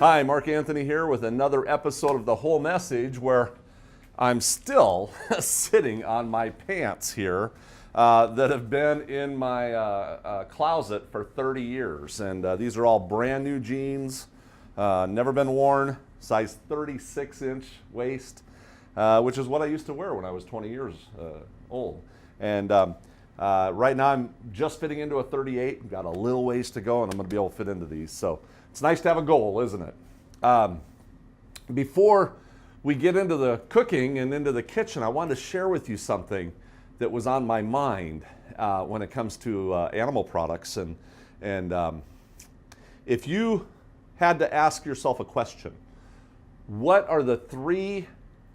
Hi, Mark Anthony here with another episode of The Whole Message, where I'm still sitting on my pants here that have been in my closet for 30 years. And these are all brand new jeans, never been worn, size 36-inch waist, which is what I used to wear when I was 20 years old. And right now I'm just fitting into a 38, got a little ways to go, and I'm gonna be able to fit into these. So it's nice to have a goal, isn't it? Before we get into the cooking and into the kitchen, I wanted to share with you something that was on my mind when it comes to animal products. And if you had to ask yourself a question, what are the 3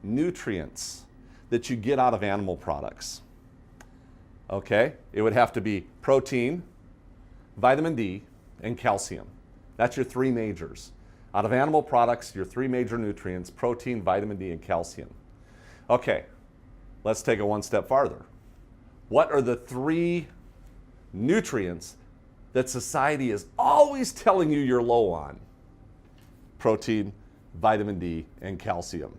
nutrients that you get out of animal products? Okay, it would have to be protein, vitamin D, and calcium. That's your 3 majors. Out of animal products, your 3 major nutrients: protein, vitamin D, and calcium. Okay, let's take it one step farther. What are the 3 nutrients that society is always telling you you're low on? Protein, vitamin D, and calcium.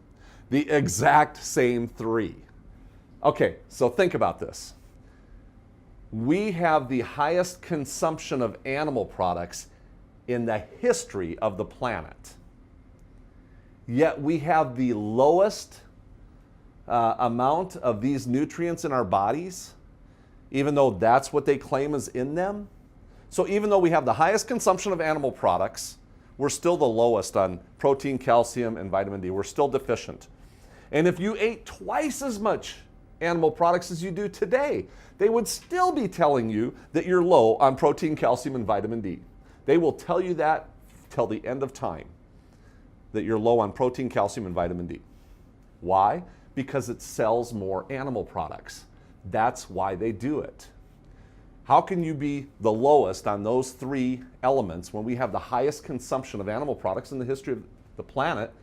The exact same 3. Okay, so think about this. We have the highest consumption of animal products in the history of the planet. Yet we have the lowest amount of these nutrients in our bodies, even though that's what they claim is in them. So even though we have the highest consumption of animal products, we're still the lowest on protein, calcium, and vitamin D. We're still deficient. And if you ate twice as much animal products as you do today, they would still be telling you that you're low on protein, calcium, and vitamin D. They will tell you that till the end of time, that you're low on protein, calcium, and vitamin D. Why? Because it sells more animal products. That's why they do it. How can you be the lowest on those 3 elements when we have the highest consumption of animal products in the history of the planet?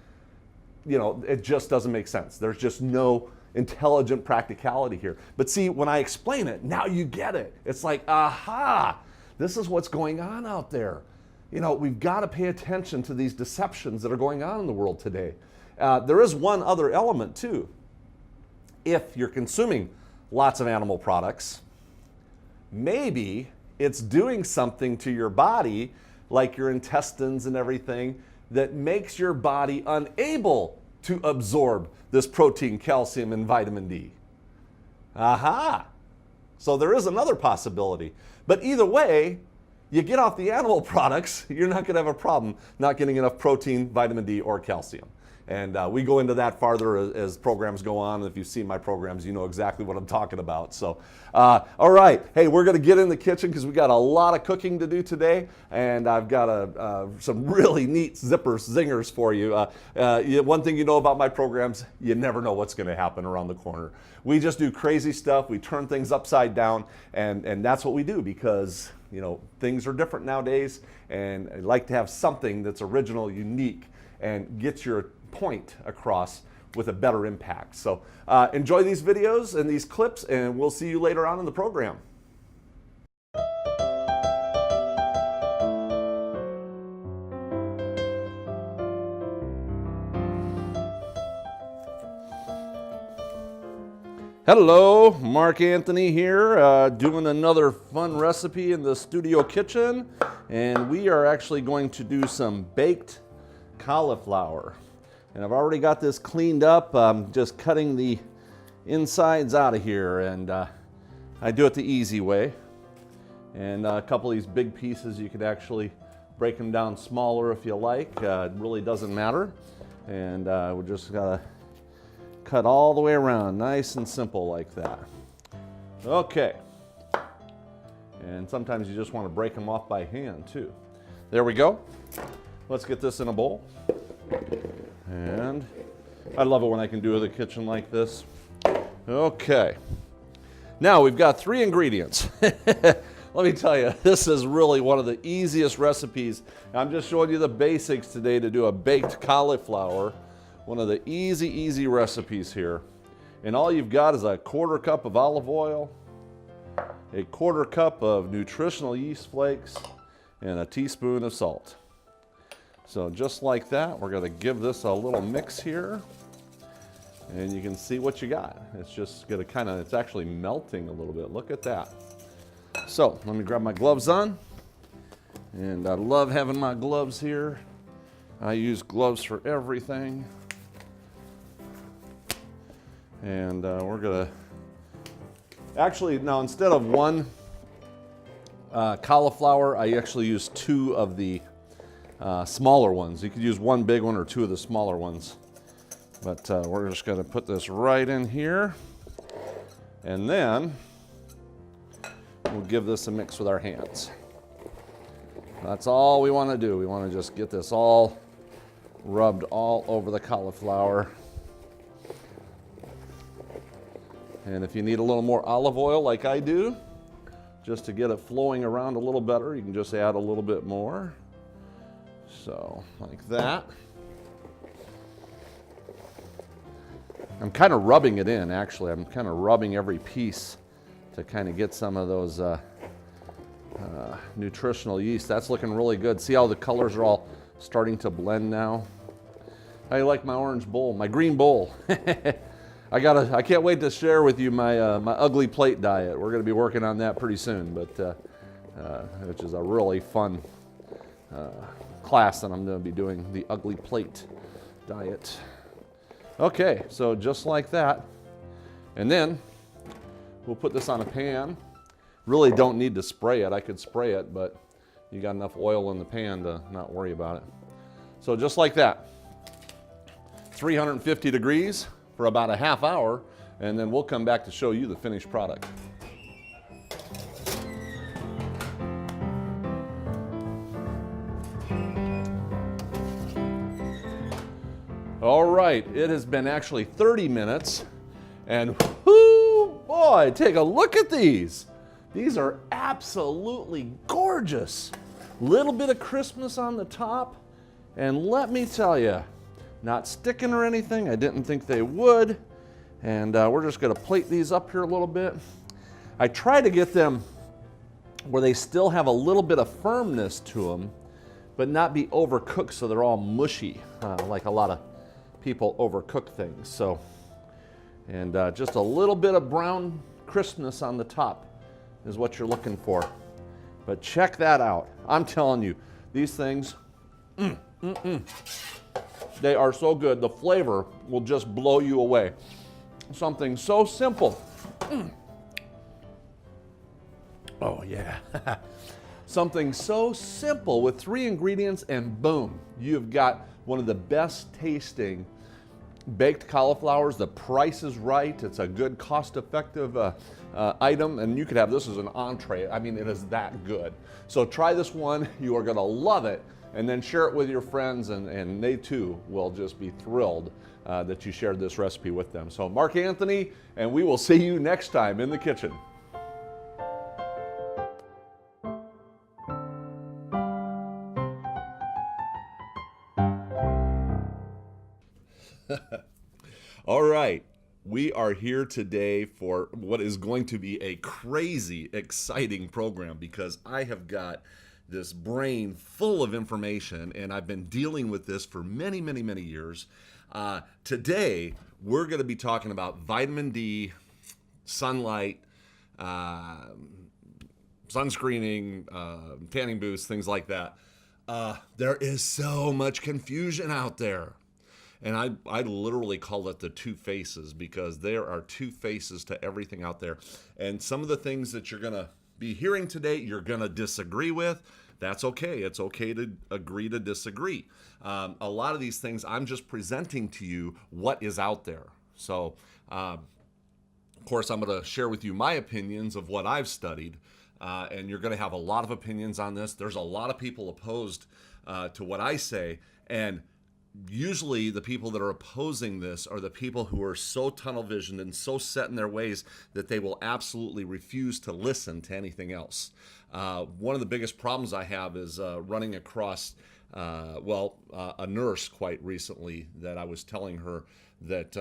You know, it just doesn't make sense. There's just no intelligent practicality here. But see, when I explain it, now you get it. It's like, aha, this is what's going on out there. You know, we've got to pay attention to these deceptions that are going on in the world today. There is one other element too. If you're consuming lots of animal products, maybe it's doing something to your body, like your intestines and everything, that makes your body unable to absorb this protein, calcium, and vitamin D. Aha! So there is another possibility. But either way, you get off the animal products, you're not going to have a problem not getting enough protein, vitamin D, or calcium. And we go into that farther as programs go on. If you've seen my programs, you know exactly what I'm talking about. So, all right. Hey, we're going to get in the kitchen because we got a lot of cooking to do today. And I've got some really neat zingers for you. One thing you know about my programs, you never know what's going to happen around the corner. We just do crazy stuff. We turn things upside down. And that's what we do because, you know, things are different nowadays. And I like to have something that's original, unique, and gets your point across with a better impact. So enjoy these videos and these clips, and we'll see you later on in the program. Hello, Mark Anthony here, doing another fun recipe in the studio kitchen, and we are actually going to do some baked cauliflower. And I've already got this cleaned up. I'm just cutting the insides out of here, and I do it the easy way. And a couple of these big pieces, you could actually break them down smaller if you like. It really doesn't matter. And we just gotta cut all the way around, nice and simple like that. Okay. And sometimes you just want to break them off by hand too. There we go. Let's get this in a bowl. And I love it when I can do the kitchen like this. Okay. Now we've got 3 ingredients. Let me tell you, this is really one of the easiest recipes. I'm just showing you the basics today to do a baked cauliflower. One of the easy recipes here. And all you've got is a 1/4 cup of olive oil, a 1/4 cup of nutritional yeast flakes, and a teaspoon of salt. So just like that, we're gonna give this a little mix here. And you can see what you got. It's just gonna it's actually melting a little bit. Look at that. So let me grab my gloves on. And I love having my gloves here. I use gloves for everything. And we're gonna, actually now instead of one cauliflower, I actually use two of the smaller ones. You could use one big one or two of the smaller ones. But we're just gonna put this right in here. And then we'll give this a mix with our hands. That's all we wanna do. We wanna just get this all rubbed all over the cauliflower. And if you need a little more olive oil like I do, just to get it flowing around a little better, you can just add a little bit more. So, like that. I'm kind of rubbing it in, actually. I'm kind of rubbing every piece to kind of get some of those nutritional yeast. That's looking really good. See how the colors are all starting to blend now? How you like my orange bowl, my green bowl? I can't wait to share with you my my ugly plate diet. We're going to be working on that pretty soon, but which is a really fun class that I'm going to be doing, the ugly plate diet. Okay, so just like that, and then we'll put this on a pan. Really don't need to spray it. I could spray it, but you got enough oil in the pan to not worry about it. So just like that, 350 degrees for about a half hour, and then we'll come back to show you the finished product. All right, it has been actually 30 minutes, and whoo, boy, take a look at these. These are absolutely gorgeous. Little bit of crispness on the top, and let me tell you, not sticking or anything. I didn't think they would. And we're just gonna plate these up here a little bit. I try to get them where they still have a little bit of firmness to them, but not be overcooked so they're all mushy, like a lot of people overcook things. So, and just a little bit of brown crispness on the top is what you're looking for. But check that out. I'm telling you, these things, they are so good. The flavor will just blow you away. Something so simple. Oh yeah. Something so simple with 3 ingredients, and boom, you've got one of the best tasting baked cauliflowers. The price is right. It's a good cost-effective item, and you could have this as an entree. I mean, it is that good. So try this one. You are gonna love it. And then share it with your friends, and they too will just be thrilled that you shared this recipe with them. So Mark Anthony, and we will see you next time in the kitchen. All right, we are here today for what is going to be a crazy, exciting program, because I have got this brain full of information, and I've been dealing with this for many, many, many years. Today, we're going to be talking about vitamin D, sunlight, sunscreening, tanning boosts, things like that. There is so much confusion out there. And I literally call it the two faces, because there are two faces to everything out there. And some of the things that you're going to be hearing today, you're going to disagree with. That's okay. It's okay to agree to disagree. A lot of these things, I'm just presenting to you what is out there. So, of course, I'm going to share with you my opinions of what I've studied. And you're going to have a lot of opinions on this. There's a lot of people opposed to what I say. And usually the people that are opposing this are the people who are so tunnel visioned and so set in their ways that they will absolutely refuse to listen to anything else. One of the biggest problems I have is running across, a nurse quite recently that I was telling her that,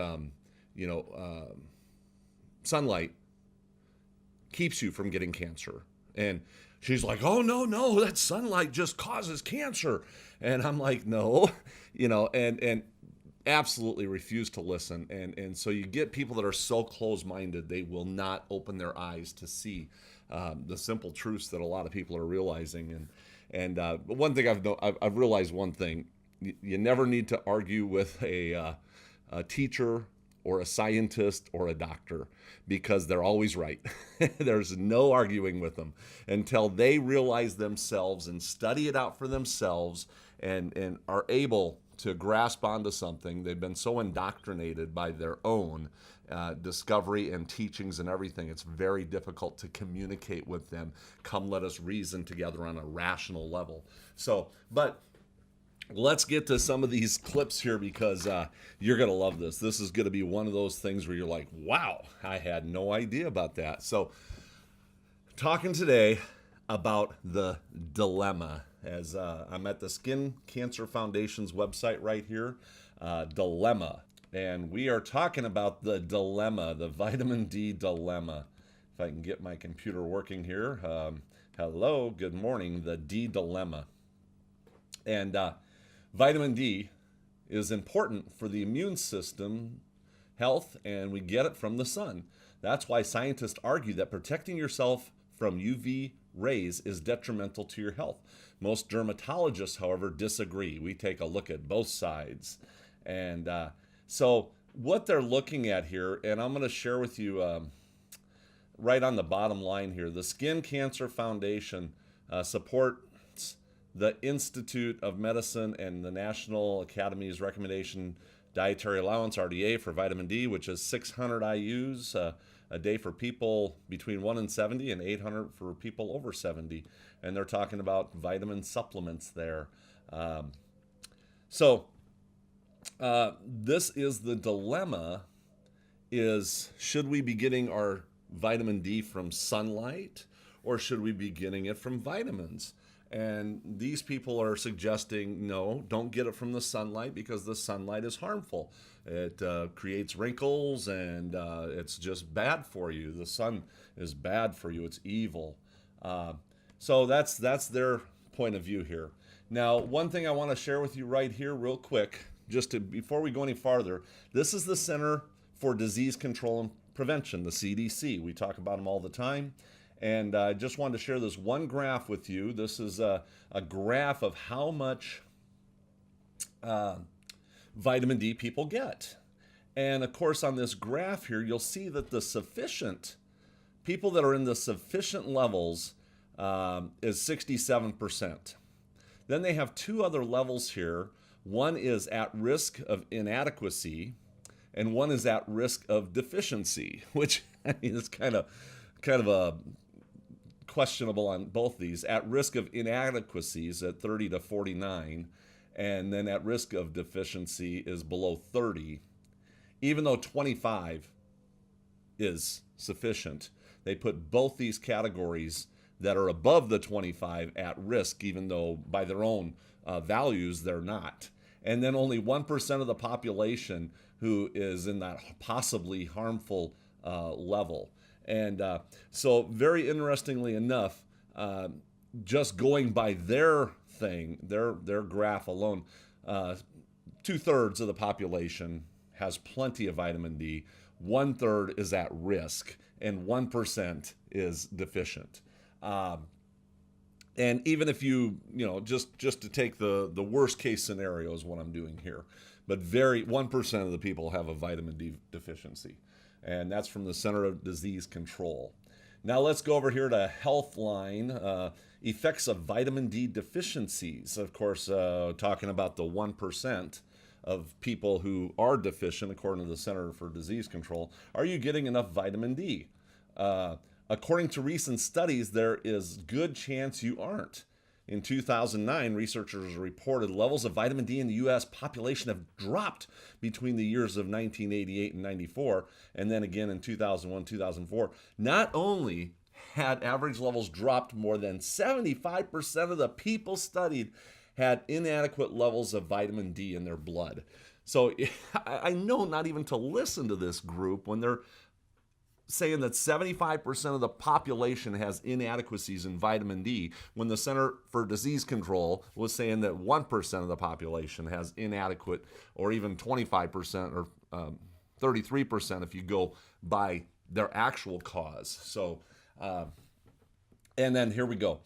sunlight keeps you from getting cancer. And she's like, oh, no, that sunlight just causes cancer. And I'm like, no, and absolutely refuse to listen. And so you get people that are so close-minded, they will not open their eyes to see the simple truths that a lot of people are realizing. And one thing I've realized one thing: you never need to argue with a teacher or a scientist or a doctor, because they're always right. There's no arguing with them until they realize themselves and study it out for themselves and are able to grasp onto something. They've been so indoctrinated by their own discovery and teachings and everything, it's very difficult to communicate with them. Come, let us reason together on a rational level. But let's get to some of these clips here, because you're going to love this. This is going to be one of those things where you're like, wow, I had no idea about that. So, talking today about the dilemma, as I'm at the Skin Cancer Foundation's website right here, dilemma. And we are talking about the dilemma, the vitamin D dilemma. If I can get my computer working here. Hello, good morning, the D dilemma. And vitamin D is important for the immune system health, and we get it from the sun. That's why scientists argue that protecting yourself from UV rays is detrimental to your health. Most dermatologists, however, disagree. We take a look at both sides. And so what they're looking at here, and I'm going to share with you right on the bottom line here, the Skin Cancer Foundation supports the Institute of Medicine and the National Academy's recommendation dietary allowance, RDA, for vitamin D, which is 600 IUs a day for people between 1 and 70 and 800 for people over 70. And they're talking about vitamin supplements there. This is the dilemma, is should we be getting our vitamin D from sunlight, or should we be getting it from vitamins? And these people are suggesting, no, don't get it from the sunlight, because the sunlight is harmful. It creates wrinkles, and it's just bad for you. The sun is bad for you. It's evil. So that's their point of view here. Now, one thing I want to share with you right here real quick, before we go any farther, this is the Center for Disease Control and Prevention, the CDC. We talk about them all the time. And I just wanted to share this one graph with you. This is a graph of how much vitamin D people get. And of course, on this graph here, you'll see that the people that are in the sufficient levels is 67%. Then they have two other levels here. One is at risk of inadequacy, and one is at risk of deficiency, which, I mean, it's kind of a questionable on both these. At risk of inadequacies at 30 to 49, and then at risk of deficiency is below 30. Even though 25 is sufficient, they put both these categories that are above the 25 at risk, even though by their own values they're not. And then only 1% of the population who is in that possibly harmful level. And so very interestingly enough, just going by their thing, their graph alone, 2/3 of the population has plenty of vitamin D, 1/3 is at risk, and 1% is deficient. And even if just to take the worst case scenario is what I'm doing here, but 1% of the people have a vitamin D deficiency. And that's from the Center of Disease Control. Now let's go over here to Healthline, effects of vitamin D deficiencies. Of course, talking about the 1% of people who are deficient, according to the Center for Disease Control. Are you getting enough vitamin D? According to recent studies, there is good chance you aren't. In 2009, researchers reported levels of vitamin D in the U.S. population have dropped between the years of 1988 and 94, and then again in 2001, 2004. Not only had average levels dropped, more than 75% of the people studied had inadequate levels of vitamin D in their blood. So I know not even to listen to this group when they're saying that 75% of the population has inadequacies in vitamin D, when the Center for Disease Control was saying that 1% of the population has inadequate, or even 25% or 33% if you go by their actual cause. So, and then here we go.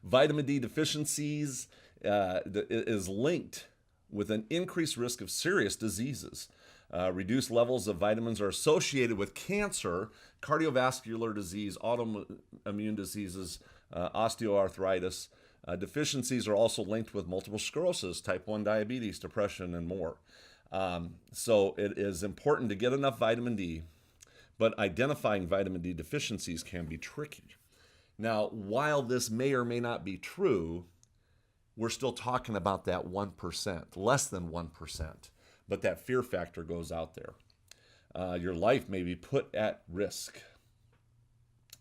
Vitamin D deficiencies is linked with an increased risk of serious diseases. Reduced levels of vitamins are associated with cancer, cardiovascular disease, autoimmune diseases, osteoarthritis. Deficiencies are also linked with multiple sclerosis, type 1 diabetes, depression, and more. So it is important to get enough vitamin D, but identifying vitamin D deficiencies can be tricky. Now, while this may or may not be true, we're still talking about that 1%, less than 1%. But that fear factor goes out there. Your life may be put at risk.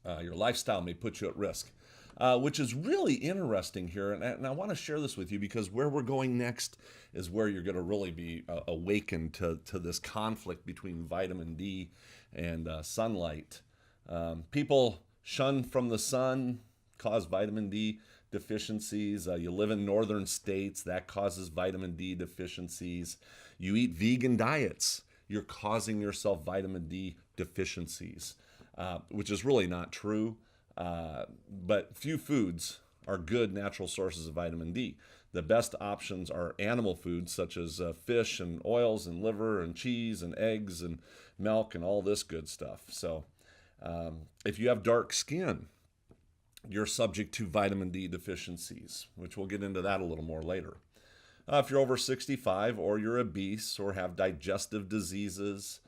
Your lifestyle may put you at risk, which is really interesting here. And I want to share this with you because where we're going next is where you're going to really be awakened to this conflict between vitamin D and sunlight. People shun from the sun, cause vitamin D deficiencies. You live in northern states, that causes vitamin D deficiencies. You eat vegan diets, you're causing yourself vitamin D deficiencies, which is really not true. But few foods are good natural sources of vitamin D. The best options are animal foods such as fish and oils and liver and cheese and eggs and milk and all this good stuff. So if you have dark skin, you're subject to vitamin D deficiencies, which we'll get into that a little more later. If you're over 65 or you're obese or have digestive diseases,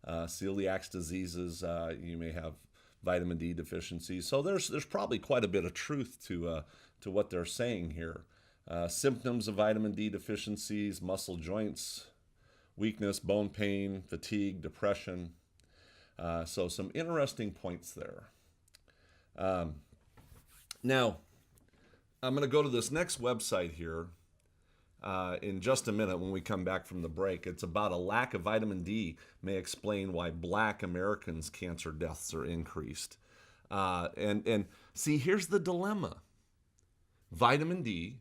celiac diseases, you may have vitamin D deficiencies. So there's probably quite a bit of truth to what they're saying here. Symptoms of vitamin D deficiencies: muscle joints, weakness, bone pain, fatigue, depression. So some interesting points there. Now, I'm going to go to this next website here in just a minute when we come back from the break. It's about a lack of vitamin D may explain why Black Americans' cancer deaths are increased. And see, here's the dilemma. Vitamin D,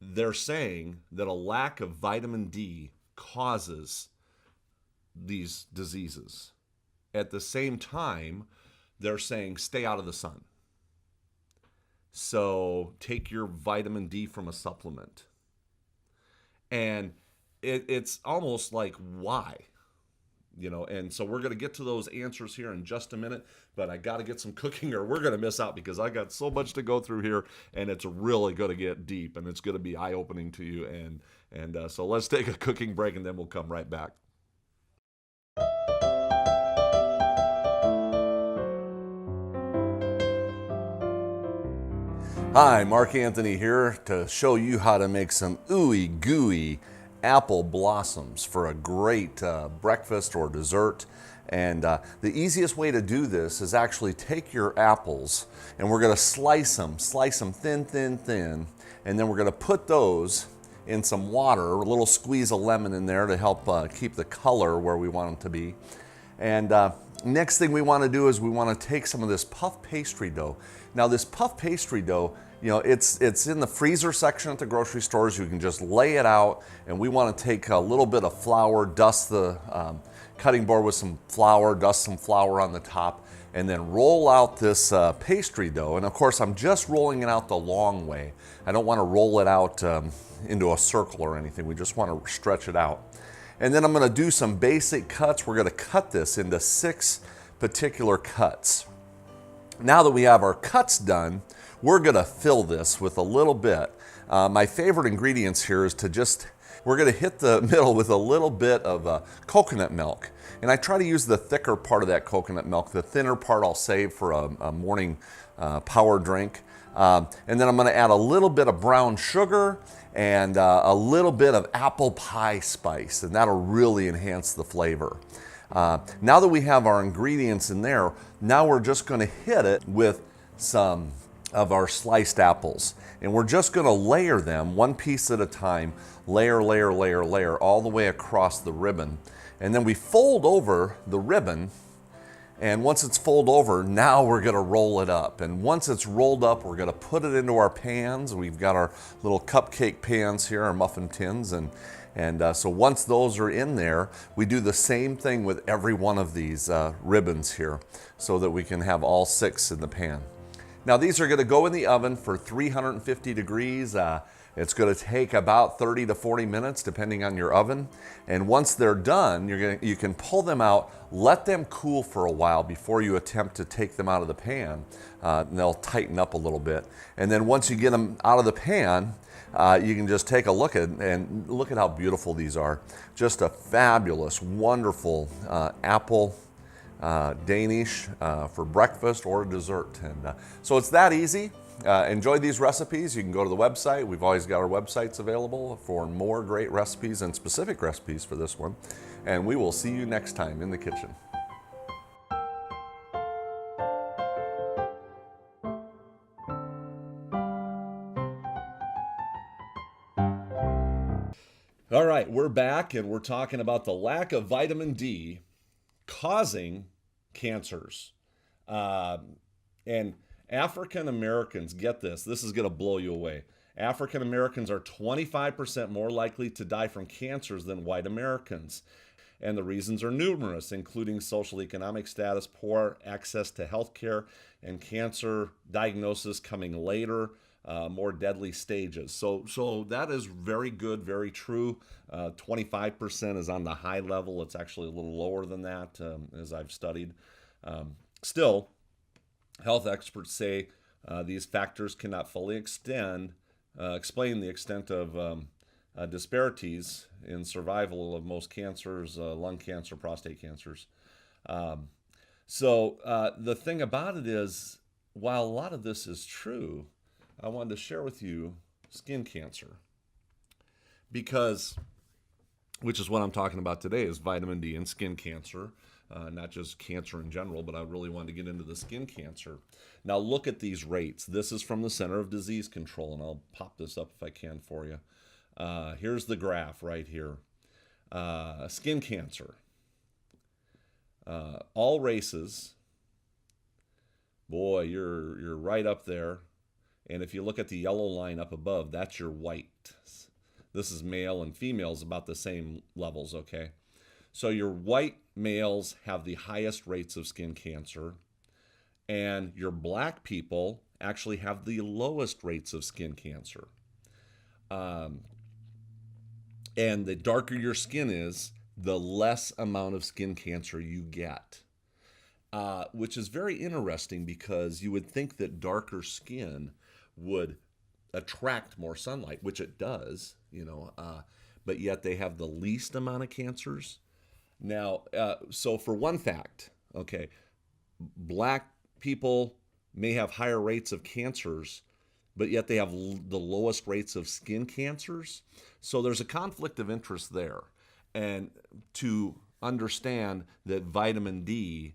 they're saying that a lack of vitamin D causes these diseases. At the same time, they're saying stay out of the sun. So take your vitamin D from a supplement. And it's almost like, why? You know, and so we're going to get to those answers here in just a minute, but I got to get some cooking or we're going to miss out because I got so much to go through here, and it's really going to get deep and it's going to be eye-opening to you. And so let's take a cooking break and then we'll come right back. Hi, Mark Anthony here to show you how to make some ooey gooey apple blossoms for a great breakfast or dessert. And the easiest way to do this is actually take your apples and we're going to slice them thin, and then we're going to put those in some water, a little squeeze of lemon in there to help keep the color where we want them to be. And next thing we want to do is we want to take some of this puff pastry dough. Now this puff pastry dough, you know, it's in the freezer section at the grocery stores. You can just lay it out, and we want to take a little bit of flour, dust the cutting board with some flour, dust some flour on the top, and then roll out this pastry dough. And of course, I'm just rolling it out the long way. I don't want to roll it out into a circle or anything. We just want to stretch it out. And then I'm going to do some basic cuts. We're going to cut this into 6 particular cuts. Now that we have our cuts done, we're going to fill this with a little bit. My favorite ingredients here is we're going to hit the middle with a little bit of coconut milk. And I try to use the thicker part of that coconut milk. The thinner part I'll save for a morning power drink. And then I'm going to add a little bit of brown sugar and a little bit of apple pie spice, and that'll really enhance the flavor. Now that we have our ingredients in there, now we're just going to hit it with some of our sliced apples. And we're just going to layer them one piece at a time, layer, all the way across the ribbon. And then we fold over the ribbon And once it's folded over, now we're gonna roll it up. And once it's rolled up, we're gonna put it into our pans. We've got our little cupcake pans here, our muffin tins. So once those are in there, we do the same thing with every one of these ribbons here so that we can have all 6 in the pan. Now these are gonna go in the oven for 350 degrees. It's going to take about 30 to 40 minutes depending on your oven. And once they're done, you can pull them out, let them cool for a while before you attempt to take them out of the pan. And they'll tighten up a little bit. And then once you get them out of the pan, you can just take a look at and look at how beautiful these are. Just a fabulous, wonderful apple Danish for breakfast or dessert. And so it's that easy. Enjoy these recipes. You can go to the website. We've always got our websites available for more great recipes and specific recipes for this one. And we will see you next time in the kitchen. All right, we're back and we're talking about the lack of vitamin D causing cancers. And African Americans, get this, this is going to blow you away. African Americans are 25% more likely to die from cancers than white Americans. And the reasons are numerous, including social economic status, poor access to health care, and cancer diagnosis coming later, more deadly stages. So that is very good, very true. 25% is on the high level. It's actually a little lower than that, as I've studied. Still, health experts say these factors cannot fully explain the extent of disparities in survival of most cancers, lung cancer, prostate cancers. The thing about it is, while a lot of this is true, I wanted to share with you skin cancer, which is what I'm talking about today, is vitamin D and skin cancer. Not just cancer in general, but I really wanted to get into the skin cancer. Now look at these rates. This is from the Center of Disease Control, and I'll pop this up if I can for you. Here's the graph right here. Skin cancer. All races. Boy, you're right up there. And if you look at the yellow line up above, that's your white. This is male and females, about the same levels, okay? So your white males have the highest rates of skin cancer, and your black people actually have the lowest rates of skin cancer. And the darker your skin is, the less amount of skin cancer you get, which is very interesting because you would think that darker skin would attract more sunlight, which it does, but yet they have the least amount of cancers. Now, so for one fact, okay, black people may have higher rates of cancers, but yet they have the lowest rates of skin cancers. So there's a conflict of interest there. And to understand that vitamin D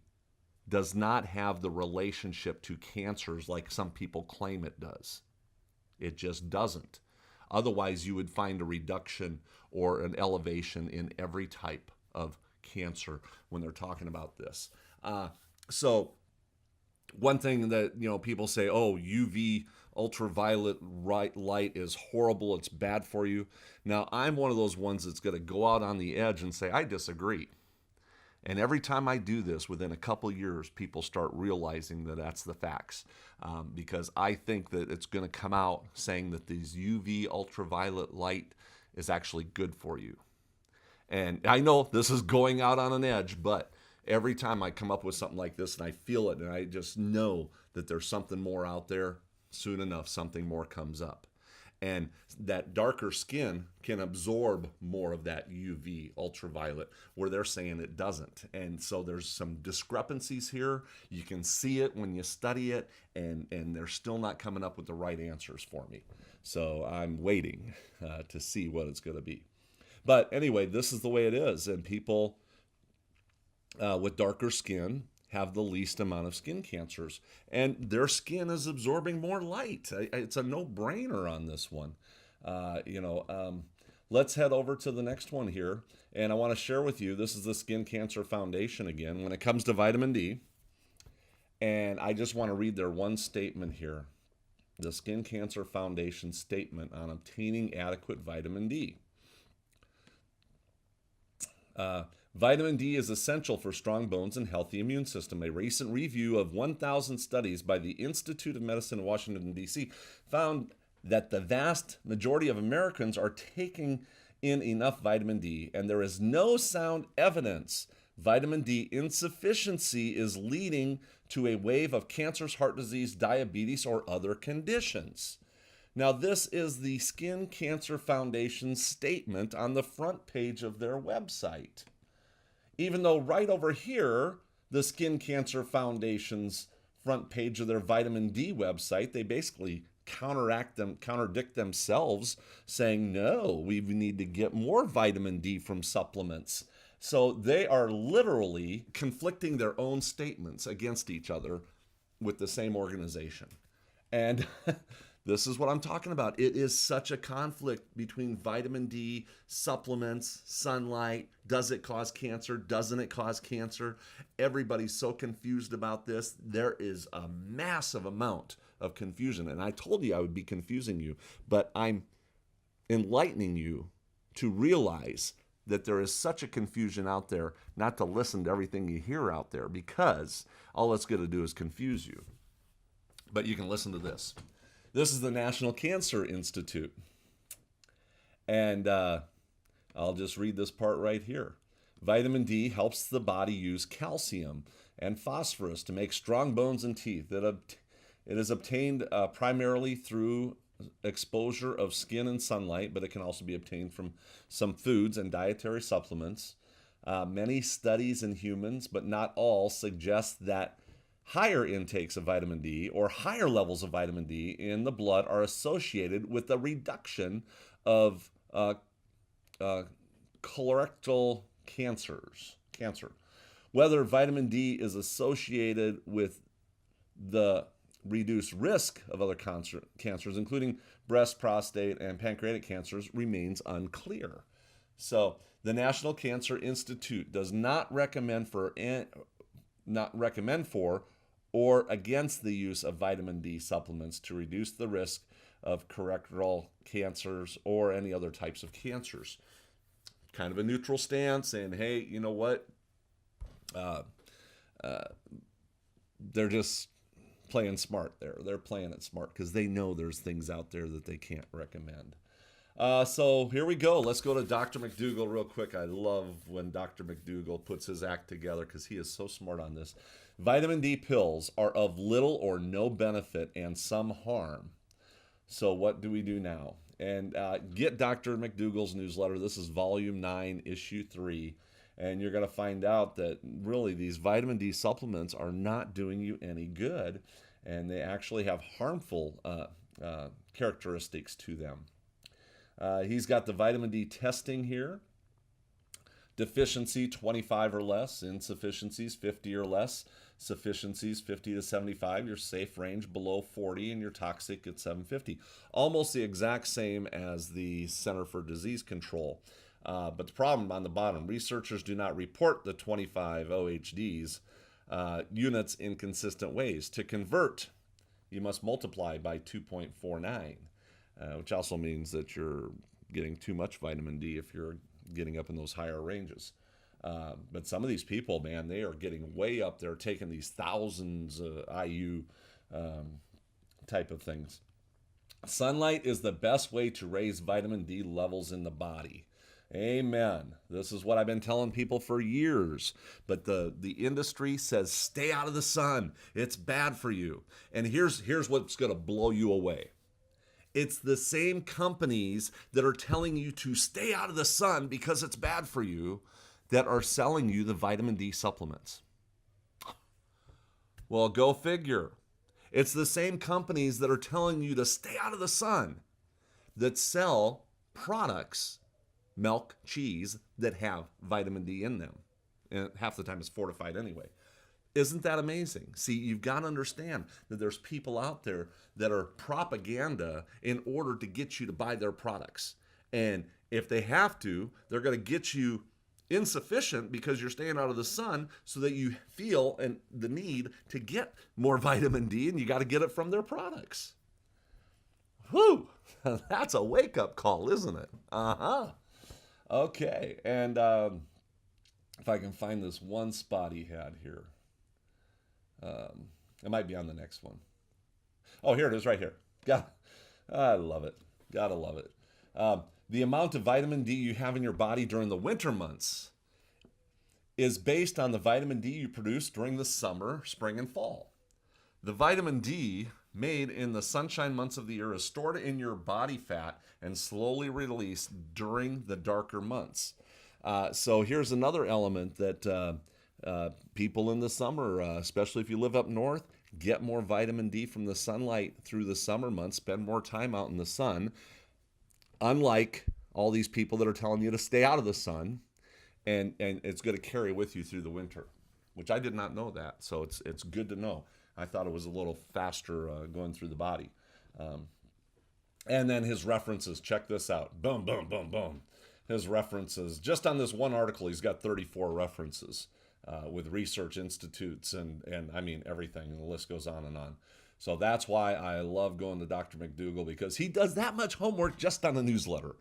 does not have the relationship to cancers like some people claim it does. It just doesn't. Otherwise, you would find a reduction or an elevation in every type of cancer when they're talking about this. So one thing that people say, oh, UV ultraviolet light is horrible, it's bad for you. Now, I'm one of those ones that's going to go out on the edge and say, I disagree. And every time I do this, within a couple years, people start realizing that that's the facts. Because I think that it's going to come out saying that these UV ultraviolet light is actually good for you. And I know this is going out on an edge, but every time I come up with something like this and I feel it and I just know that there's something more out there, soon enough something more comes up. And that darker skin can absorb more of that UV ultraviolet, where they're saying it doesn't. And so there's some discrepancies here. You can see it when you study it, and they're still not coming up with the right answers for me. So I'm waiting to see what it's going to be. But anyway, this is the way it is. And people with darker skin have the least amount of skin cancers, and their skin is absorbing more light. It's a no-brainer on this one. Let's head over to the next one here, and I want to share with you, this is the Skin Cancer Foundation again. When it comes to vitamin D, And I just want to read their one statement here. The Skin Cancer Foundation statement on obtaining adequate vitamin D. Vitamin D is essential for strong bones and healthy immune system. A recent review of 1,000 studies by the Institute of Medicine in Washington, D.C. found that the vast majority of Americans are taking in enough vitamin D, and there is no sound evidence vitamin D insufficiency is leading to a wave of cancers, heart disease, diabetes, or other conditions. Now, this is the Skin Cancer Foundation statement on the front page of their website. Even though right over here, the Skin Cancer Foundation's front page of their vitamin D website, they basically contradict themselves, saying, no, we need to get more vitamin D from supplements. So they are literally conflicting their own statements against each other with the same organization. And this is what I'm talking about. It is such a conflict between vitamin D, supplements, sunlight. Does it cause cancer? Doesn't it cause cancer? Everybody's so confused about this. There is a massive amount of confusion. And I told you I would be confusing you, but I'm enlightening you to realize that there is such a confusion out there, not to listen to everything you hear out there, because all it's going to do is confuse you. But you can listen to this. This is the National Cancer Institute. And I'll just read this part right here. Vitamin D helps the body use calcium and phosphorus to make strong bones and teeth. It is obtained primarily through exposure of skin and sunlight, but it can also be obtained from some foods and dietary supplements. Many studies in humans, but not all, suggest that higher intakes of vitamin D or higher levels of vitamin D in the blood are associated with a reduction of colorectal cancer. Whether vitamin D is associated with the reduced risk of other cancers, including breast, prostate, and pancreatic cancers, remains unclear. So the National Cancer Institute does not recommend for or against the use of vitamin D supplements to reduce the risk of colorectal cancers or any other types of cancers. Kind of a neutral stance, saying, hey, you know what? They're just playing smart there. They're playing it smart because they know there's things out there that they can't recommend. So here we go. Let's go to Dr. McDougall real quick. I love when Dr. McDougall puts his act together because he is so smart on this. Vitamin D pills are of little or no benefit and some harm. So what do we do now? And get Dr. McDougall's newsletter. This is Volume 9, Issue 3. And you're going to find out that really these vitamin D supplements are not doing you any good. And they actually have harmful characteristics to them. He's got the vitamin D testing here. Deficiency 25 or less, insufficiencies 50 or less, sufficiencies 50 to 75, your safe range below 40, and your toxic at 750. Almost the exact same as the Center for Disease Control. But the problem on the bottom, researchers do not report the 25 OHDs units in consistent ways. To convert, you must multiply by 2.49, which also means that you're getting too much vitamin D if you're getting up in those higher ranges. But some of these people, man, they are getting way up there, taking these thousands of IU type of things. Sunlight is the best way to raise vitamin D levels in the body. Amen. This is what I've been telling people for years. But the industry says, stay out of the sun. It's bad for you. And here's what's going to blow you away. It's the same companies that are telling you to stay out of the sun because it's bad for you that are selling you the vitamin D supplements. Well, go figure. It's the same companies that are telling you to stay out of the sun that sell products, milk, cheese, that have vitamin D in them. And half the time it's fortified anyway. Isn't that amazing? See, you've got to understand that there's people out there that are propaganda in order to get you to buy their products. And if they have to, they're going to get you insufficient because you're staying out of the sun, so that you feel the need to get more vitamin D, and you got to get it from their products. Whew, that's a wake-up call, isn't it? Okay, and if I can find this one spot he had here. It might be on the next one. Oh, here it is right here. I love it. Gotta love it. The amount of vitamin D you have in your body during the winter months is based on the vitamin D you produce during the summer, spring, and fall. The vitamin D made in the sunshine months of the year is stored in your body fat and slowly released during the darker months. So here's another element that people in the summer, especially if you live up north, get more vitamin D from the sunlight through the summer months, spend more time out in the sun, unlike all these people that are telling you to stay out of the sun, and it's going to carry with you through the winter, which I did not know that. So it's good to know. I thought it was a little faster going through the body. And then his references, check this out. Boom, boom, boom, boom. His references, just on this one article, he's got 34 references with research institutes and I mean everything, and the list goes on and on. So that's why I love going to Dr. McDougall, because he does that much homework just on a newsletter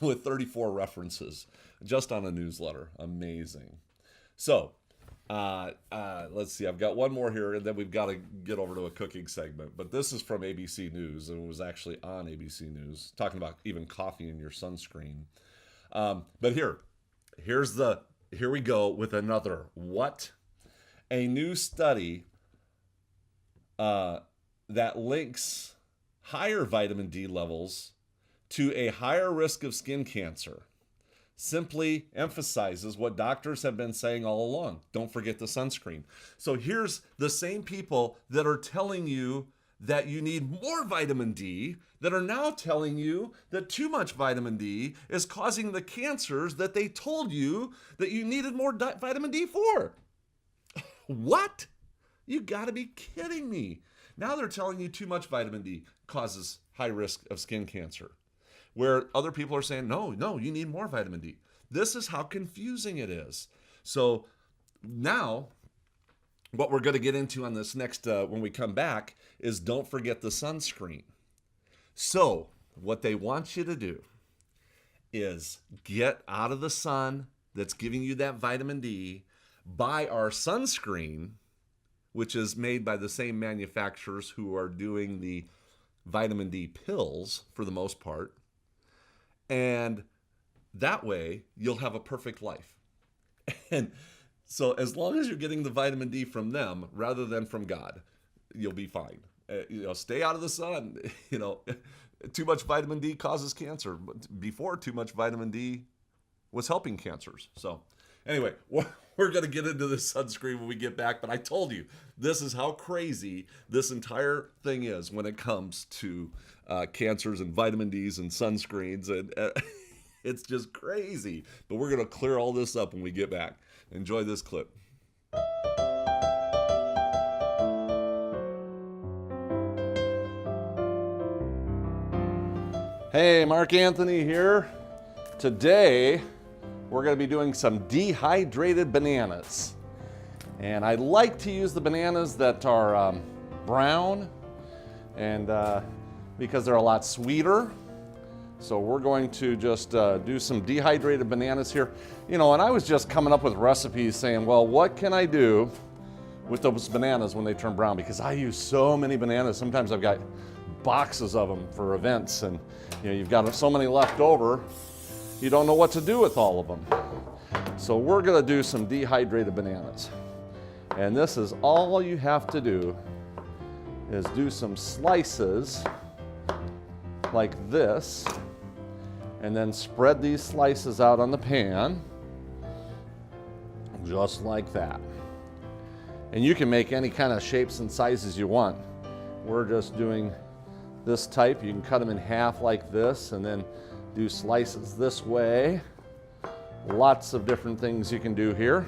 with 34 references just on a newsletter. Amazing. So let's see, I've got one more here, and then we've got to get over to a cooking segment. But this is from ABC News, and it was actually on ABC News, talking about even coffee in your sunscreen. But here we go with another what? A new study that links higher vitamin D levels to a higher risk of skin cancer simply emphasizes what doctors have been saying all along. Don't forget the sunscreen. So here's the same people that are telling you that you need more vitamin D that are now telling you that too much vitamin D is causing the cancers that they told you that you needed more vitamin D for. What? You gotta be kidding me. Now they're telling you too much vitamin D causes high risk of skin cancer, where other people are saying, no, you need more vitamin D. This is how confusing it is. So now what we're going to get into on this next, when we come back, is don't forget the sunscreen. So what they want you to do is get out of the sun that's giving you that vitamin D, buy our sunscreen, which is made by the same manufacturers who are doing the vitamin D pills for the most part. And that way you'll have a perfect life. And so as long as you're getting the vitamin D from them rather than from God, you'll be fine. Stay out of the sun. Too much vitamin D causes cancer. But before, too much vitamin D was helping cancers. So anyway, we're going to get into this sunscreen when we get back. But I told you, this is how crazy this entire thing is when it comes to cancers and vitamin Ds and sunscreens. And it's just crazy. But we're going to clear all this up when we get back. Enjoy this clip. Hey, Mark Anthony here. Today, we're going to be doing some dehydrated bananas. And I like to use the bananas that are brown, and because they're a lot sweeter. So we're going to just do some dehydrated bananas here. And I was just coming up with recipes saying, well, what can I do with those bananas when they turn brown? Because I use so many bananas. Sometimes I've got boxes of them for events, and you've got so many left over, you don't know what to do with all of them. So we're gonna do some dehydrated bananas. And this is all you have to do, is do some slices like this, and then spread these slices out on the pan, just like that. And you can make any kind of shapes and sizes you want. We're just doing this type. You can cut them in half like this, and then do slices this way. Lots of different things you can do here.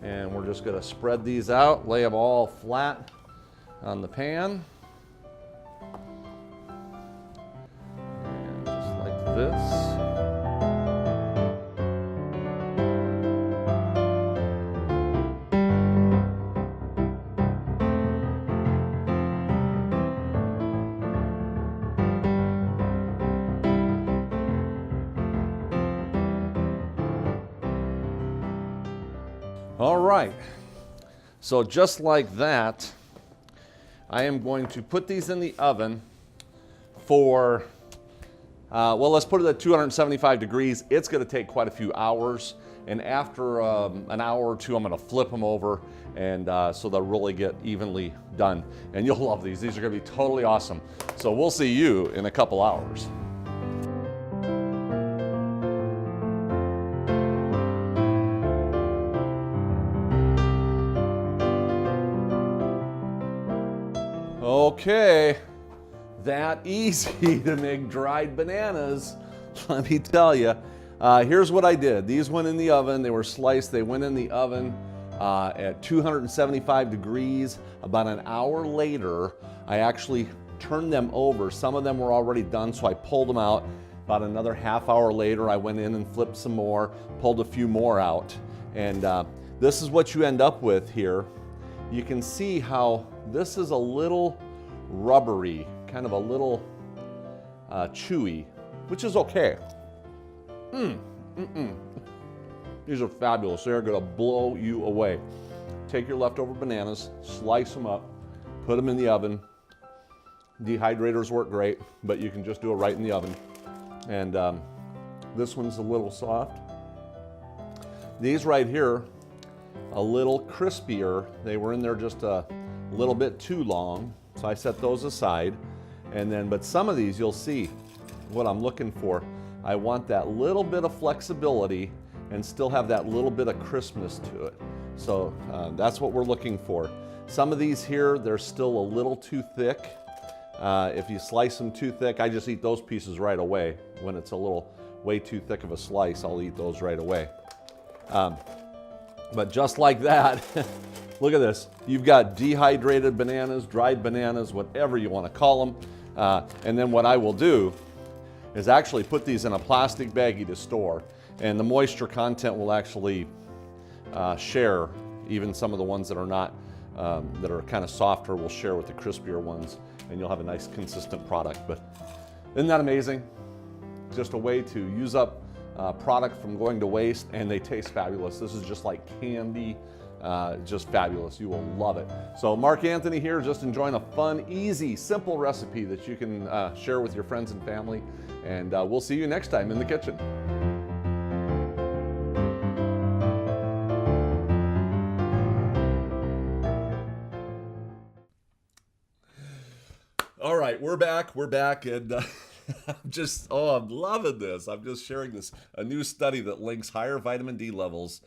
And we're just gonna spread these out, lay them all flat on the pan. And just like this. All right, so just like that, I am going to put these in the oven for, well, let's put it at 275 degrees. It's gonna take quite a few hours. And after an hour or two, I'm gonna flip them over, and so they'll really get evenly done. And you'll love these. These are gonna be totally awesome. So we'll see you in a couple hours. Okay, that easy to make dried bananas, let me tell you. Here's what I did. These went in the oven, they were sliced, they went in the oven at 275 degrees. About an hour later, I actually turned them over. Some of them were already done, so I pulled them out. About another half hour later, I went in and flipped some more, pulled a few more out. And this is what you end up with here. You can see how this is a little rubbery, kind of a little chewy, which is okay. These are fabulous. They're gonna blow you away. Take your leftover bananas, slice them up, put them in the oven. Dehydrators work great, but you can just do it right in the oven. And this one's a little soft. These right here, a little crispier. They were in there just a little bit too long, so I set those aside. And then, but some of these you'll see what I'm looking for. I want that little bit of flexibility and still have that little bit of crispness to it. So that's what we're looking for. Some of these here, they're still a little too thick. If you slice them too thick, I just eat those pieces right away. When it's a little way too thick of a slice, I'll eat those right away. But just like that, look at this. You've got dehydrated bananas, dried bananas, whatever you want to call them. And then what I will do is actually put these in a plastic baggie to store, and the moisture content will actually share. Even some of the ones that are not, that are kind of softer, will share with the crispier ones, and you'll have a nice consistent product. But isn't that amazing? Just a way to use up product from going to waste, and they taste fabulous. This is just like candy, just fabulous. You will love it. So Mark Anthony here, just enjoying a fun, easy, simple recipe that you can share with your friends and family. And we'll see you next time in the kitchen. All right, we're back, and I'm loving this. I'm just sharing a new study that links higher vitamin D levels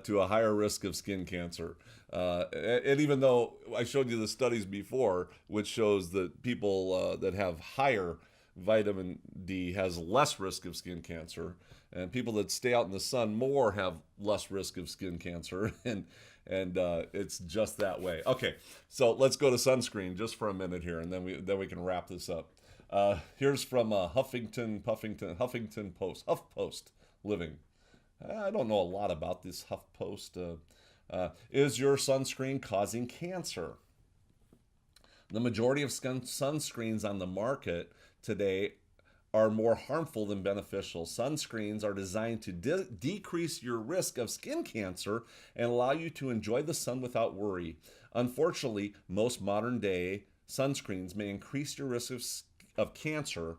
to a higher risk of skin cancer. And even though I showed you the studies before, which shows that people that have higher vitamin D has less risk of skin cancer, and people that stay out in the sun more have less risk of skin cancer, and it's just that way. Okay, so let's go to sunscreen just for a minute here, and then we can wrap this up. Here's from Huffington Post, HuffPost Living. I don't know a lot about this HuffPost. Is your sunscreen causing cancer? The majority of sunscreens on the market today are more harmful than beneficial. Sunscreens are designed to decrease your risk of skin cancer and allow you to enjoy the sun without worry. Unfortunately, most modern day sunscreens may increase your risk of cancer,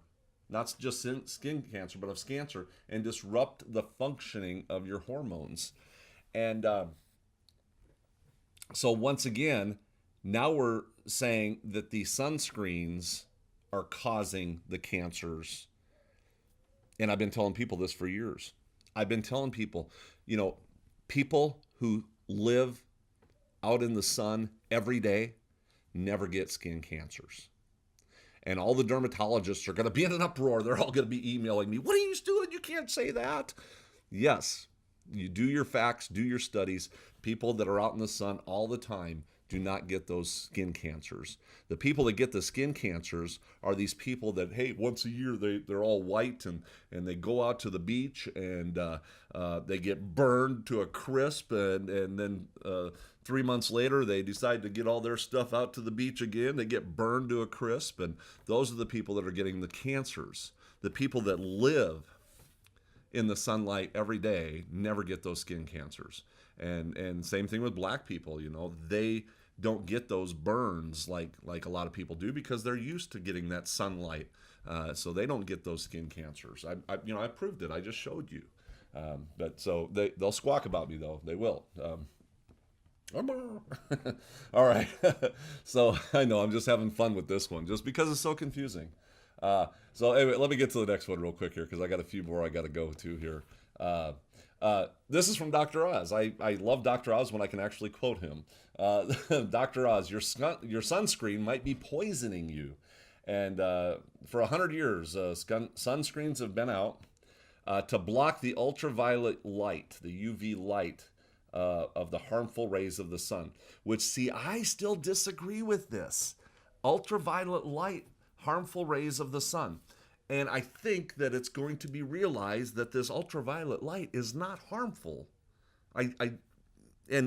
not just skin cancer, but of cancer, and disrupt the functioning of your hormones. And so once again, now we're saying that the sunscreens are causing the cancers. And I've been telling people this for years. I've been telling people, people who live out in the sun every day never get skin cancers. And all the dermatologists are going to be in an uproar. They're all going to be emailing me, what are you doing? You can't say that. Yes, you do your facts, do your studies. People that are out in the sun all the time do not get those skin cancers. The people that get the skin cancers are these people that, hey, once a year they're all white and they go out to the beach and they get burned to a crisp, and then 3 months later they decide to get all their stuff out to the beach again. They get burned to a crisp, and those are the people that are getting the cancers. The people that live in the sunlight every day never get those skin cancers. And same thing with black people, they don't get those burns like a lot of people do because they're used to getting that sunlight. So they don't get those skin cancers. I proved it. I just showed you. But so they'll squawk about me though. They will. All right. So I know I'm just having fun with this one just because it's so confusing. So anyway, let me get to the next one real quick here because I got a few more I got to go to here. This is from Dr. Oz. I love Dr. Oz when I can actually quote him. Dr. Oz, your sunscreen might be poisoning you. And for 100 years, sunscreens have been out to block the ultraviolet light, the UV light of the harmful rays of the sun. Which, see, I still disagree with this. Ultraviolet light, harmful rays of the sun. And I think that it's going to be realized that this ultraviolet light is not harmful. And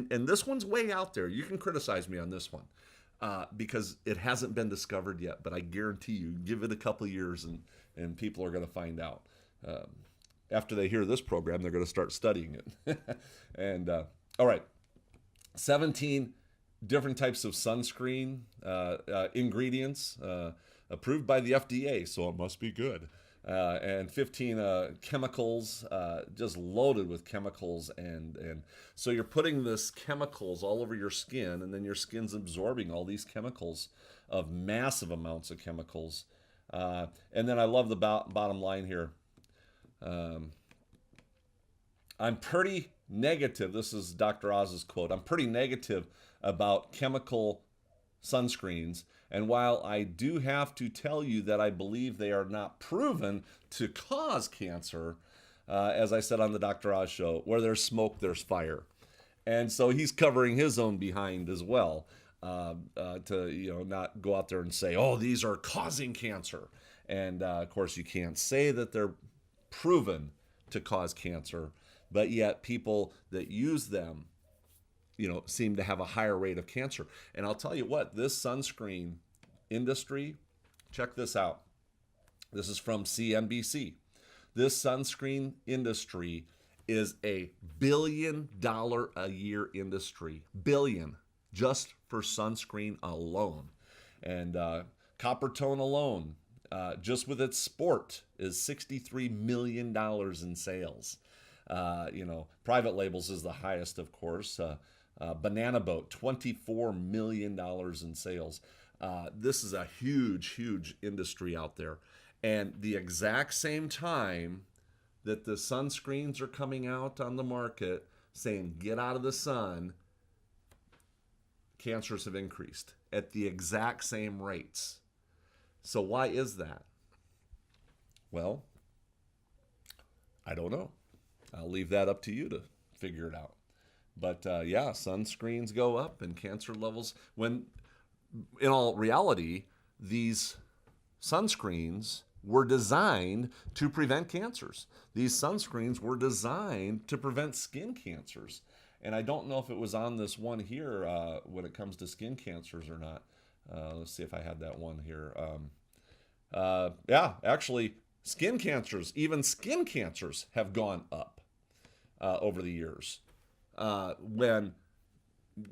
this one's way out there. You can criticize me on this one because it hasn't been discovered yet. But I guarantee you, give it a couple of years and people are going to find out. After they hear this program, they're going to start studying it. And all right, 17 different types of sunscreen ingredients approved by the FDA, so it must be good. And 15 chemicals, just loaded with chemicals. And so you're putting this chemicals all over your skin, and then your skin's absorbing all these chemicals of massive amounts of chemicals. And then I love the bottom line here. I'm pretty negative. This is Dr. Oz's quote. I'm pretty negative about chemical sunscreens. And while I do have to tell you that I believe they are not proven to cause cancer, as I said on the Dr. Oz show, where there's smoke, there's fire. And so he's covering his own behind as well to not go out there and say, oh, these are causing cancer. And of course, you can't say that they're proven to cause cancer, but yet people that use them seem to have a higher rate of cancer. And I'll tell you what, this sunscreen industry, check this out. This is from CNBC. This sunscreen industry is a $1 billion a year industry. Billion, just for sunscreen alone. And Coppertone alone, just with its sport, is $63 million in sales. Private labels is the highest, of course. Banana Boat, $24 million in sales. This is a huge, huge industry out there. And the exact same time that the sunscreens are coming out on the market saying, get out of the sun, cancers have increased at the exact same rates. So why is that? Well, I don't know. I'll leave that up to you to figure it out. But sunscreens go up and cancer levels. When, in all reality, these sunscreens were designed to prevent cancers. These sunscreens were designed to prevent skin cancers. And I don't know if it was on this one here when it comes to skin cancers or not. Let's see if I had that one here. Actually, skin cancers, even skin cancers have gone up over the years. When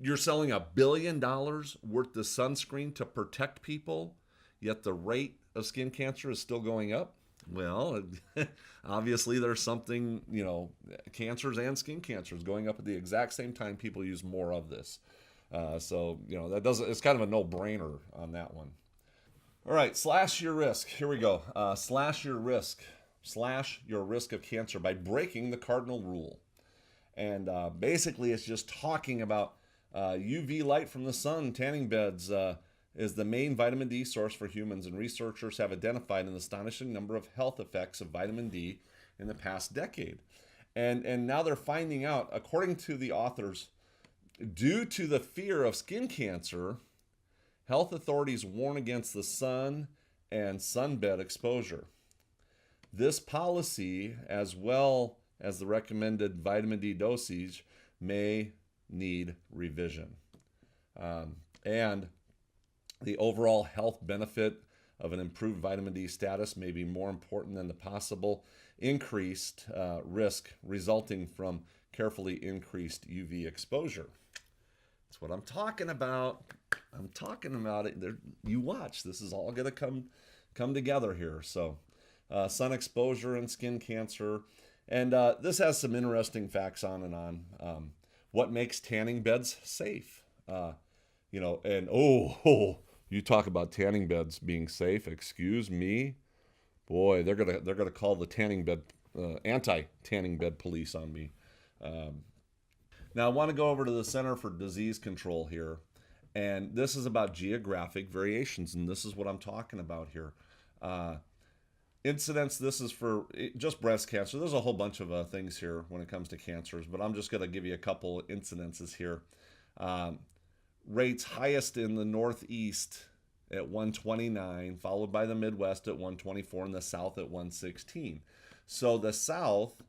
you're selling $1 billion worth of sunscreen to protect people, yet the rate of skin cancer is still going up, well, obviously there's something, cancers and skin cancers going up at the exact same time people use more of this. That doesn't, it's kind of a no-brainer on that one. All right, slash your risk. Here we go. Slash your risk of cancer by breaking the cardinal rule. And basically, it's just talking about UV light from the sun, tanning beds, is the main vitamin D source for humans, and researchers have identified an astonishing number of health effects of vitamin D in the past decade. And now they're finding out, according to the authors, due to the fear of skin cancer, health authorities warn against the sun and sunbed exposure. This policy, as well as the recommended vitamin D dosage, may need revision. And the overall health benefit of an improved vitamin D status may be more important than the possible increased risk resulting from carefully increased UV exposure. That's what I'm talking about. I'm talking about it. You watch. This is all going to come together here. So, sun exposure and skin cancer. And this has some interesting facts on and on. What makes tanning beds safe? You talk about tanning beds being safe. Excuse me, boy, they're gonna call the tanning bed anti-tanning bed police on me. Now I want to go over to the Center for Disease Control here, and this is about geographic variations, and this is what I'm talking about here. Incidence, this is for just breast cancer. There's a whole bunch of things here when it comes to cancers, but I'm just going to give you a couple incidences here. Rates highest in the Northeast at 129, followed by the Midwest at 124, and the South at 116. So the South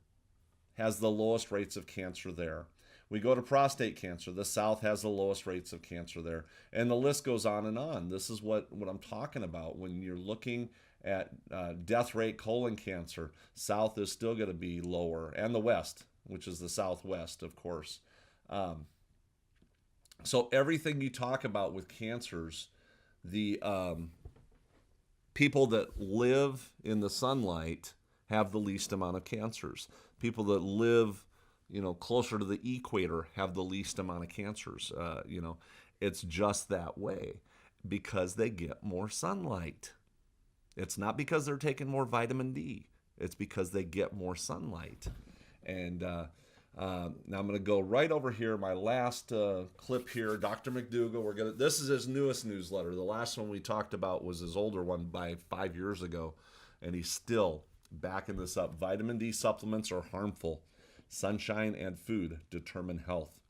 has the lowest rates of cancer there. We go to prostate cancer. The South has the lowest rates of cancer there. And the list goes on and on. This is what I'm talking about. When you're looking at death rate colon cancer, South is still going to be lower. And the West, which is the Southwest, of course. So everything you talk about with cancers, the people that live in the sunlight have the least amount of cancers. People that live closer to the equator have the least amount of cancers. It's just that way because they get more sunlight. It's not because they're taking more vitamin D. It's because they get more sunlight. And now I'm going to go right over here. My last clip here, Dr. McDougall. This is his newest newsletter. The last one we talked about was his older one by 5 years ago, and he's still backing this up. Vitamin D supplements are harmful. Sunshine and food determine health.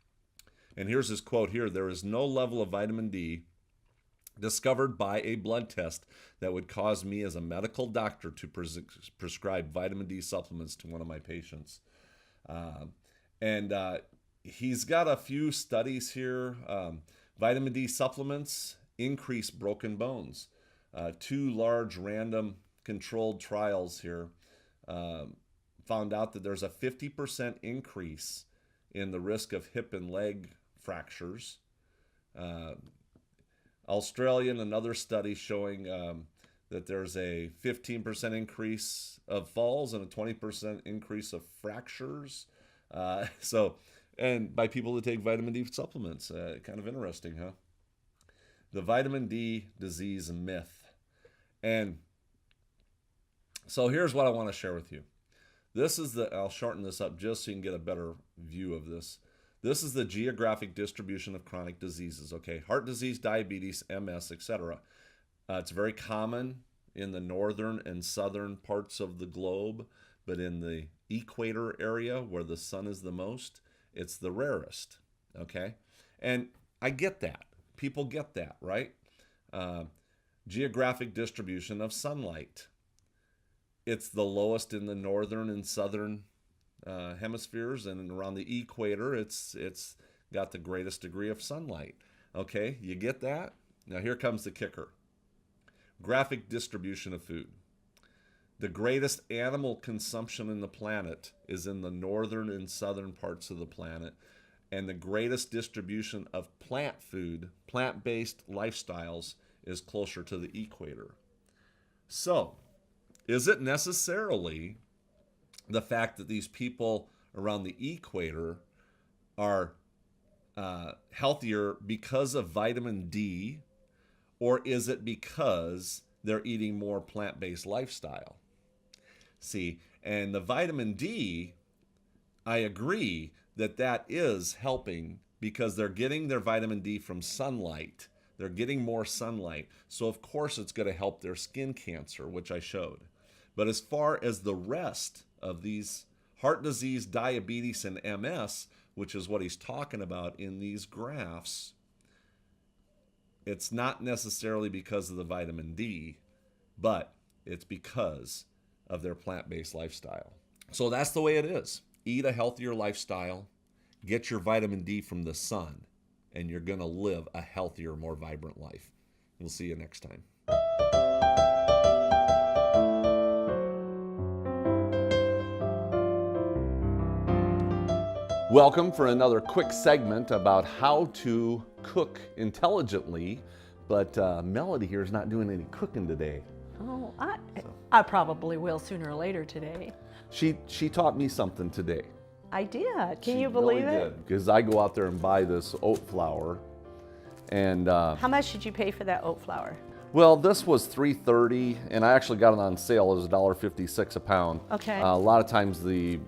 And here's his quote here. There is no level of vitamin D discovered by a blood test that would cause me as a medical doctor to prescribe vitamin D supplements to one of my patients. He's got a few studies here. Vitamin D supplements increase broken bones. 2 large random controlled trials here found out that there's a 50% increase in the risk of hip and leg fractures. Australian, another study showing that there's a 15% increase of falls and a 20% increase of fractures. And by people that take vitamin D supplements. Kind of interesting, huh? The vitamin D disease myth. And so here's what I want to share with you. I'll shorten this up just so you can get a better view of this. This is the geographic distribution of chronic diseases, okay? Heart disease, diabetes, MS, etc. It's very common in the northern and southern parts of the globe, but in the equator area where the sun is the most, it's the rarest, okay? And I get that. People get that, right? Geographic distribution of sunlight. It's the lowest in the northern and southern hemispheres, and around the equator, it's got the greatest degree of sunlight. Okay, you get that? Now here comes the kicker. Graphic distribution of food. The greatest animal consumption in the planet is in the northern and southern parts of the planet, and the greatest distribution of plant food, plant-based lifestyles, is closer to the equator. So, is it necessarily the fact that these people around the equator are healthier because of vitamin D, or is it because they're eating more plant-based lifestyle? See, and the vitamin D, I agree that is helping because they're getting their vitamin D from sunlight. They're getting more sunlight. So of course it's going to help their skin cancer, which I showed. But as far as the rest of these heart disease, diabetes, and MS, which is what he's talking about in these graphs, it's not necessarily because of the vitamin D, but it's because of their plant-based lifestyle. So that's the way it is. Eat a healthier lifestyle, get your vitamin D from the sun, and you're going to live a healthier, more vibrant life. We'll see you next time. Welcome for another quick segment about how to cook intelligently, but Melody here is not doing any cooking today. Oh, I probably will sooner or later today. She taught me something today. I did. Can you believe it? Because I go out there and buy this oat flour, and How much did you pay for that oat flour? well, this was $3.30, and I actually got it on sale. It was $1.56 a pound. Okay. A lot of times the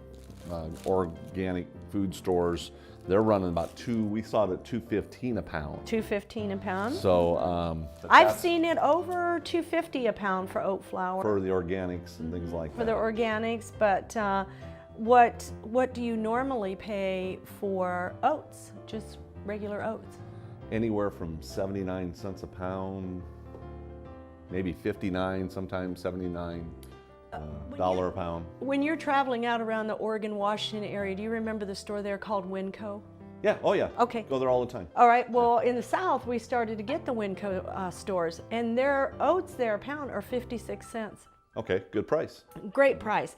organic food stores, they're running about we saw it at $2.15 a pound. $2.15 a pound. So I've seen it over $2.50 a pound for oat flour for the organics and things like for that. the organics. But what do you normally pay for oats? Just regular oats? Anywhere from 79 cents a pound, maybe 59, sometimes 79 dollar a pound. When you're traveling out around the Oregon, Washington area, do you remember the store there called Winco? Yeah, oh yeah. Okay. Go there all the time. All right, well, in the South, we started to get the Winco stores, and their oats there a pound are 56 cents. Okay, good price. Great price.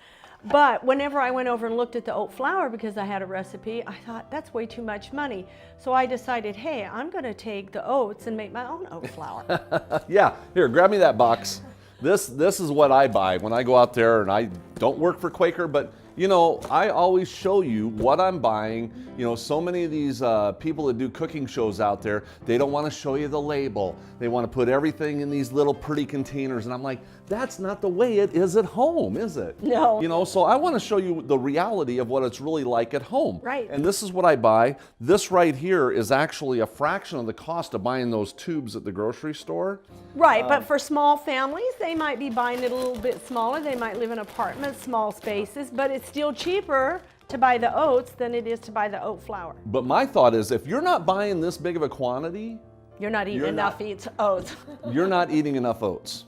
But whenever I went over and looked at the oat flour because I had a recipe, I thought that's way too much money. So I decided, hey, I'm going to take the oats and make my own oat flour. Yeah, here, grab me that box. This is what I buy when I go out there, and I don't work for Quaker, but you know, I always show you what I'm buying. You know, so many of these people that do cooking shows out there, they don't want to show you the label. They want to put everything in these little pretty containers, and I'm like, that's not the way it is at home, is it? No. You know, so I want to show you the reality of what it's really like at home. Right. And this is what I buy. This right here is actually a fraction of the cost of buying those tubes at the grocery store. Right, but for small families, they might be buying it a little bit smaller. They might live in apartments, small spaces, but it's still cheaper to buy the oats than it is to buy the oat flour. But my thought is, if you're not buying this big of a quantity, You're not eating enough oats. you're not eating enough oats.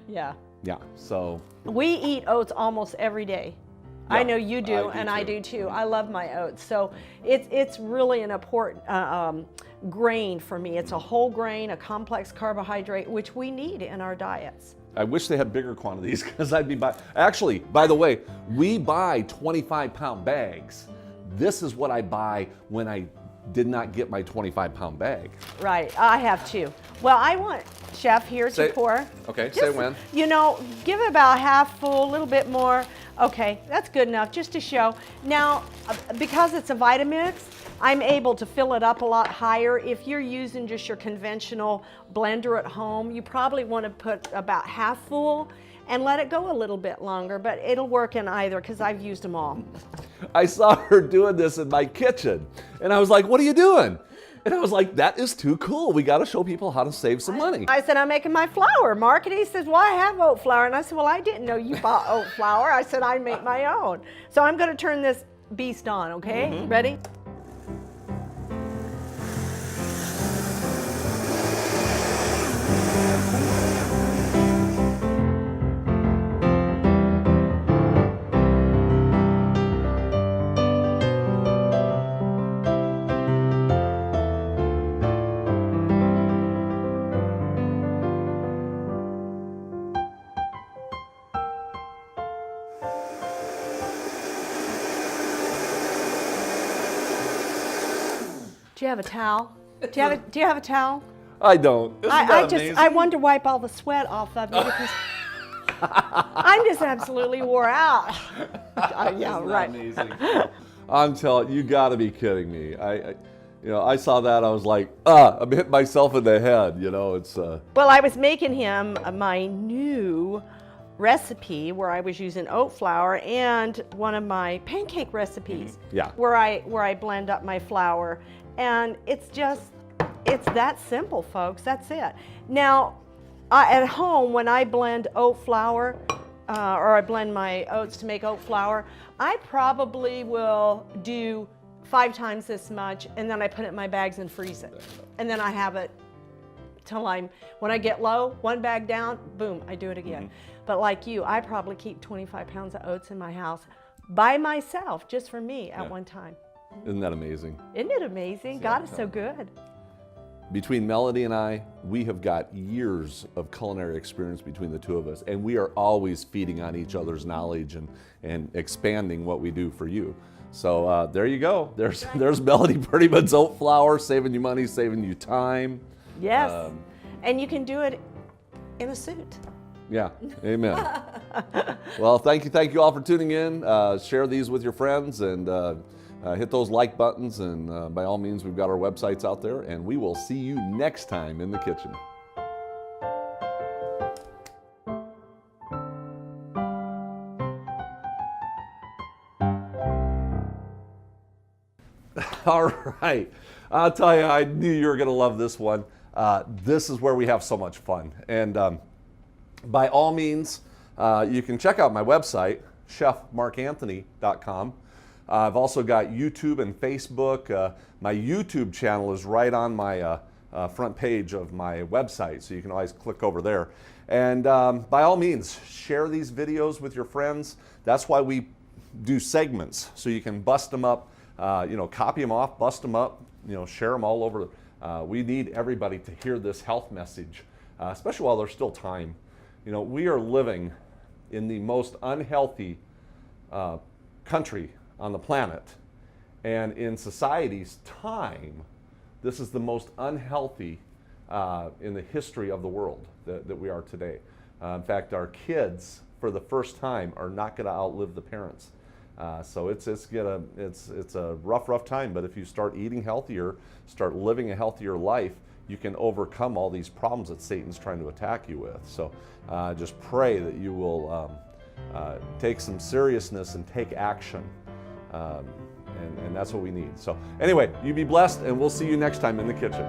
Yeah. Yeah, so. We eat oats almost every day. Yeah, I know you do, I do and I too. do too. I love my oats. So it's really an important grain for me. It's a whole grain, a complex carbohydrate, which we need in our diets. I wish they had bigger quantities because I'd be buying. Actually, by the way, we buy 25-pound bags. This is what I buy when I did not get my 25-pound bag. Right, I have too. Well, I want Chef here to pour. Okay, say when. You know, give it about half full, a little bit more. Okay, that's good enough, just to show. Now, because it's a Vitamix, I'm able to fill it up a lot higher. If you're using just your conventional blender at home, you probably want to put about half full and let it go a little bit longer, but it'll work in either because I've used them all. I saw her doing this in my kitchen, and I was like, what are you doing? And I was like, that is too cool. We got to show people how to save some money. I said, I'm making my flour, Mark. And he says, well, I have oat flour. And I said, well, I didn't know you bought oat flour. I said, I make my own. So I'm going to turn this beast on, okay? Mm-hmm. Ready? Do you have a towel? Do you have a towel? I don't. Isn't that amazing? I wanted to wipe all the sweat off of me because I'm just absolutely wore out. Yeah, Isn't that right. amazing? I'm telling you, got to be kidding me. I saw that. I was like, I'm hitting myself in the head. You know, it's. Well, I was making him my new recipe where I was using oat flour and one of my pancake recipes. Yeah. Where I blend up my flour, and it's that simple, folks. That's it. Now, at home when I blend oat flour, or I blend my oats to make oat flour, I probably will do 5 times this much, and then I put it in my bags and freeze it, and then I have it till when I get low, 1 bag down, boom, I do it again. But like you, I probably keep 25 pounds of oats in my house by myself, just for me at one time. Isn't that amazing? Isn't it amazing? God is so good. Between Melody and I, we have got years of culinary experience between the two of us, and we are always feeding on each other's knowledge and expanding what we do for you. So there you go. There's Melody Prettyman's oat flour, saving you money, saving you time. Yes. And you can do it in a suit. Yeah, amen. Well, thank you all for tuning in. Share these with your friends and hit those like buttons. And by all means, we've got our websites out there. And we will see you next time in the kitchen. All right. I'll tell you, I knew you were going to love this one. This is where we have so much fun. And by all means, you can check out my website, chefmarkanthony.com. I've also got YouTube and Facebook. My YouTube channel is right on my front page of my website, so you can always click over there. And by all means, share these videos with your friends. That's why we do segments, so you can bust them up, copy them off, bust them up, share them all over. We need everybody to hear this health message, especially while there's still time. We are living in the most unhealthy country on the planet. And in society's time, this is the most unhealthy in the history of the world that we are today. In fact, our kids, for the first time, are not going to outlive the parents. So it's a rough time, but if you start eating healthier, start living a healthier life, you can overcome all these problems that Satan's trying to attack you with. So just pray that you will take some seriousness and take action. And that's what we need. So anyway, you be blessed, and we'll see you next time in the kitchen.